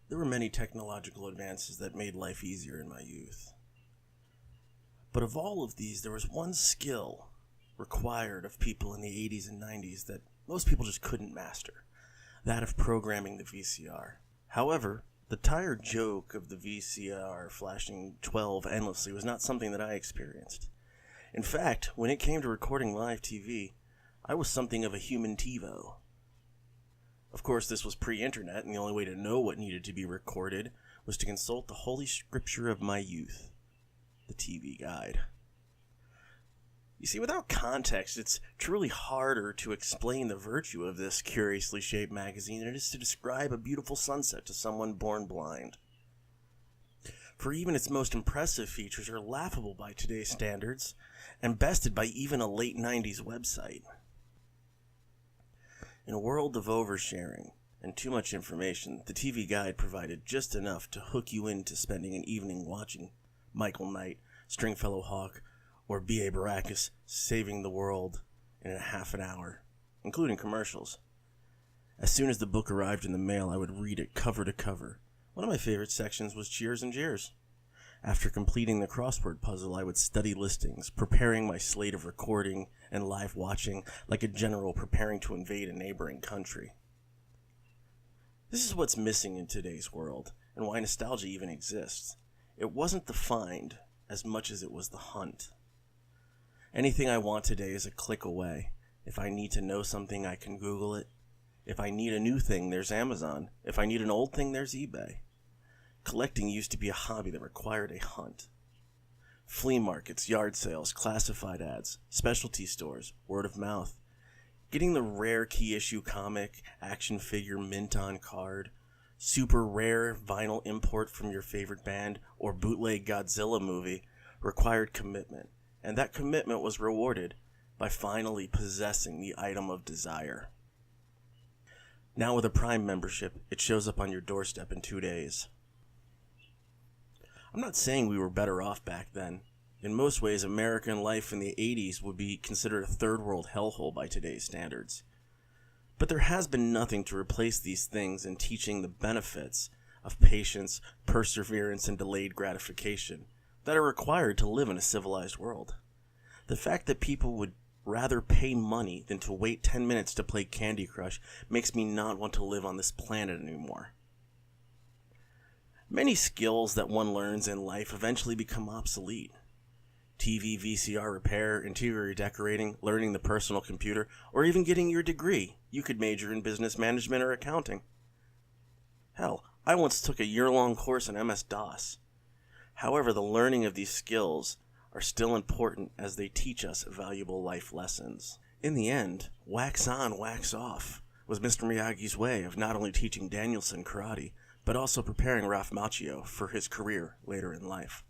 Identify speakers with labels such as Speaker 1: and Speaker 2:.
Speaker 1: There were many technological advances that made life easier in my youth. But of all of these, there was one skill required of people in the 80s and 90s that most people just couldn't master, that of programming the VCR. However, the tired joke of the VCR flashing 12 endlessly was not something that I experienced. In fact, when it came to recording live TV, I was something of a human TiVo. Of course, this was pre-internet, and the only way to know what needed to be recorded was to consult the holy scripture of my youth, the TV Guide. You see, without context, it's truly harder to explain the virtue of this curiously shaped magazine than it is to describe a beautiful sunset to someone born blind. For even its most impressive features are laughable by today's standards, and bested by even a late 90s website. In a world of oversharing and too much information, the TV Guide provided just enough to hook you into spending an evening watching Michael Knight, Stringfellow Hawk, or B.A. Baracus saving the world in a half an hour, including commercials. As soon as the book arrived in the mail, I would read it cover to cover. One of my favorite sections was Cheers and Jeers. After completing the crossword puzzle, I would study listings, preparing my slate of recording and live watching like a general preparing to invade a neighboring country. This is what's missing in today's world, and why nostalgia even exists. It wasn't the find as much as it was the hunt. Anything I want today is a click away. If I need to know something, I can Google it. If I need a new thing, there's Amazon. If I need an old thing, there's eBay. Collecting used to be a hobby that required a hunt. Flea markets, yard sales, classified ads, specialty stores, word of mouth. Getting the rare key issue comic, action figure mint on card, super rare vinyl import from your favorite band, or bootleg Godzilla movie required commitment, and that commitment was rewarded by finally possessing the item of desire. Now with a Prime membership, it shows up on your doorstep in 2 days. I'm not saying we were better off back then. In most ways, American life in the 80s would be considered a third world hellhole by today's standards. But there has been nothing to replace these things in teaching the benefits of patience, perseverance, and delayed gratification that are required to live in a civilized world. The fact that people would rather pay money than to wait 10 minutes to play Candy Crush makes me not want to live on this planet anymore. Many skills that one learns in life eventually become obsolete. TV, VCR repair, interior decorating, learning the personal computer, or even getting your degree. You could major in business management or accounting. Hell, I once took a year-long course in MS-DOS. However, the learning of these skills are still important as they teach us valuable life lessons. In the end, wax on, wax off was Mr. Miyagi's way of not only teaching Danielson karate, but also preparing Ralph Macchio for his career later in life.